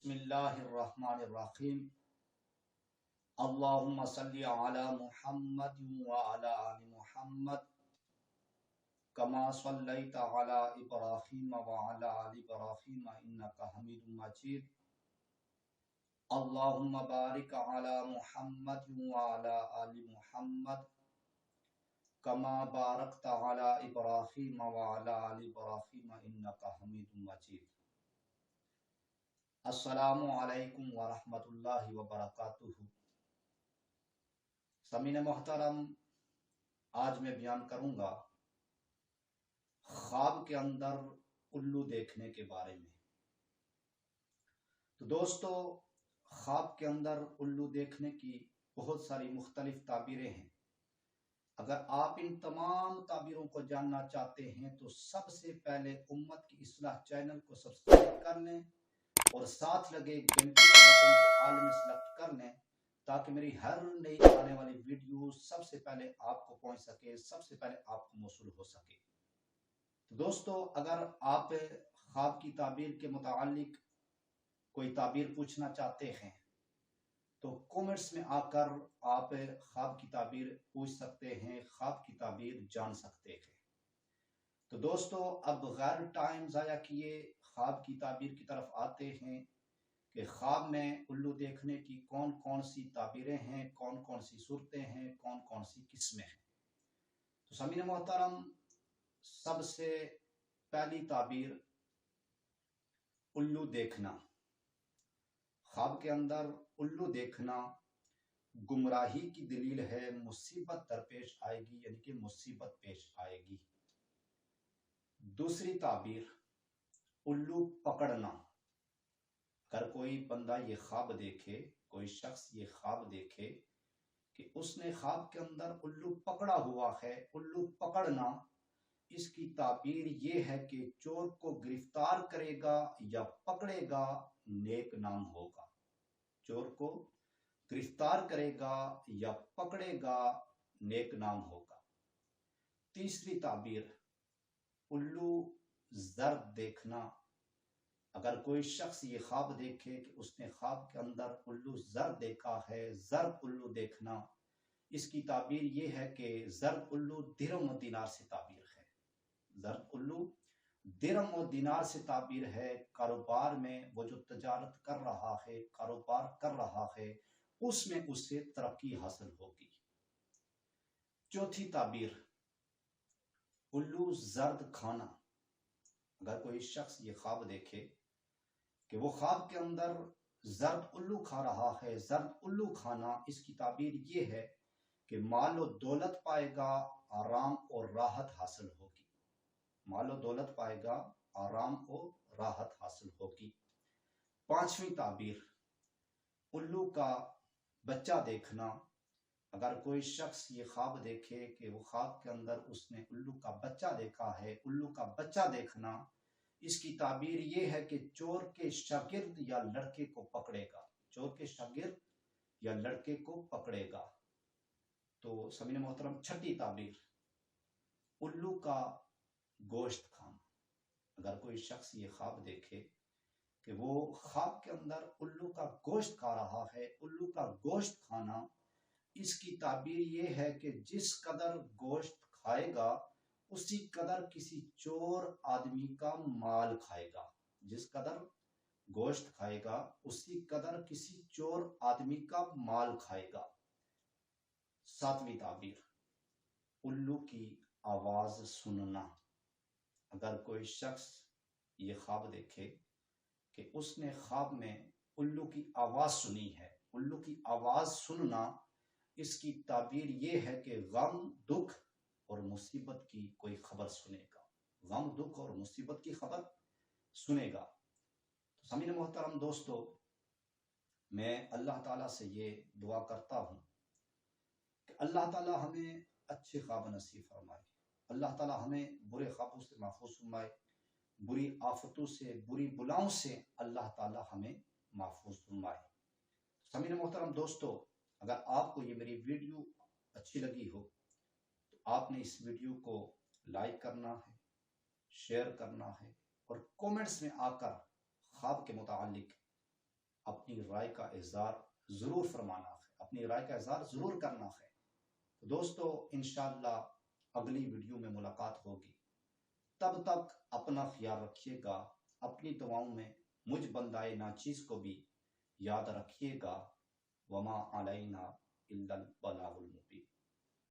बिस्मिल्लाहिर्रहमानिर्रहीम। अल्लाहुम्मा सल्ली अला मुहम्मद व अला आलि मुहम्मद कमा सल्लैता अला इब्राहीम व अला आलि इब्राहीम इन्नका हमीदुम मजीद। अल्लाहुम्मा बारिक अला मुहम्मद व अला आलि मुहम्मद कमा बारकता अला इब्राहीम व अला आलि इब्राहीम इन्नका हमीदुम मजीद। अस्सलामु अलैकुम व रहमतुल्लाहि व बरकातुहू। समीन मोहतरम, आज मैं बयान करूंगा ख्वाब के अंदर उल्लू देखने के बारे में। तो दोस्तों, ख्वाब के अंदर उल्लू देखने की बहुत सारी मुख्तलिफ ताबीरें हैं। अगर आप इन तमाम ताबीरों को जानना चाहते हैं तो सबसे पहले उम्मत की इस्लाह चैनल को सब्सक्राइब कर लें और साथ लगे घंटी के बटन को ऑल में सेलेक्ट कर लें, ताकि मेरी हर नई आने वाली वीडियो सबसे पहले आपको पहुंच सके, सबसे पहले आपको मौसूल हो सके। तो दोस्तों, अगर आप ख्वाब की ताबीर के मुतालिक कोई ताबीर पूछना चाहते हैं तो कमेंट्स में आकर आप ख्वाब की ताबीर पूछ सकते हैं, ख्वाब की ताबीर जान सकते हैं। तो दोस्तों, अब गैर टाइम ज़ाया किए ख्वाब की ताबीर की तरफ आते हैं कि ख्वाब में उल्लू देखने की कौन कौन सी ताबीरें हैं, कौन कौन सी सूरतें हैं, कौन कौन सी किस्में हैं। तो समीन मोहतरम, सबसे पहली ताबीर उल्लू देखना। ख्वाब के अंदर उल्लू देखना गुमराही की दलील है, मुसीबत दरपेश आएगी, यानी कि मुसीबत पेश आएगी। दूसरी ताबीर उल्लू पकड़ना। अगर कोई बंदा ये ख्वाब देखे, कोई शख्स ये ख्वाब देखे कि उसने ख्वाब के अंदर उल्लू पकड़ा हुआ है, उल्लू पकड़ना, इसकी ताबीर ये है कि चोर को गिरफ्तार करेगा या पकड़ेगा, नेक नाम होगा। चोर को गिरफ्तार करेगा या पकड़ेगा, नेक नाम होगा। तीसरी ताबीर उल्लू जर्द देखना। अगर कोई शख्स ये ख्वाब देखे कि उसने ख्वाब के अंदर उल्लू जर्द देखा है, जर्द उल्लू देखना, इसकी ताबीर ये है कि जर्द उल्लू दिरहम और दिनार से ताबीर है। जर्द उल्लू दिरहम और दिनार से ताबीर है। कारोबार में वो जो तजारत कर रहा है, कारोबार कर रहा है, उसमें उससे तरक्की हासिल होगी। चौथी ताबीर उल्लू जर्द खाना। अगर कोई शख्स ये ख्वाब देखे कि वो ख्वाब के अंदर जर्द उल्लू खा रहा है, जर्द उल्लू खाना, इसकी ताबीर ये है कि माल और दौलत पाएगा, आराम और राहत हासिल होगी। माल और दौलत पाएगा, आराम और राहत हासिल होगी। पांचवी ताबीर उल्लू का बच्चा देखना। अगर कोई शख्स ये ख्वाब देखे कि वो ख्वाब के अंदर उसने उल्लू का बच्चा देखा है, उल्लू का बच्चा देखना, इसकी ताबीर ये है कि चोर के शागिर्द या लड़के को पकड़ेगा, चोर के शागिर्द या लड़के को पकड़ेगा। तो समीन मोहतरम, छठी ताबीर उल्लू का गोश्त खाना। अगर कोई शख्स ये ख्वाब देखे कि वो ख्वाब के अंदर उल्लू का गोश्त खा रहा है, उल्लू का गोश्त खाना, इसकी ताबीर ये है कि जिस कदर गोश्त खाएगा उसी कदर किसी चोर आदमी का माल खाएगा। जिस कदर गोश्त खाएगा उसी कदर किसी चोर आदमी का माल खाएगा। सातवीं ताबीर उल्लू की आवाज सुनना। अगर कोई शख्स ये ख्वाब देखे कि उसने ख्वाब में उल्लू की आवाज सुनी है, उल्लू की आवाज सुनना, इसकी ताबीर ये है कि गम, दुख और मुसीबत की कोई खबर सुनेगा, गम, दुख और मुसीबत की खबर सुनेगा। तो समीन मोहतरम दोस्तों, मैं अल्लाह ताला से ये दुआ करता हूँ कि अल्लाह ताला हमें अच्छे ख्वाब नसीब फरमाए, अल्लाह ताला हमें बुरे ख्वाबों से महफूज फरमाए, बुरी आफतों से, बुरी बुलाओं से अल्लाह ताला हमें महफूज फरमाए। समीन मोहतरम दोस्तों, अगर आपको ये मेरी वीडियो अच्छी लगी हो तो आपने इस वीडियो को लाइक करना है, शेयर करना है और कमेंट्स में आकर ख्वाब के मुतालिक अपनी राय का इजहार जरूर फरमाना है, अपनी राय का इजहार जरूर करना है। तो दोस्तों इंशाअल्लाह अगली वीडियो में मुलाकात होगी। तब तक अपना ख्याल रखिएगा, अपनी दुआओं में मुझ बंदाए नाचीज को भी याद रखिएगा। वमा अलैना इल्लल बलागुल मुबीन।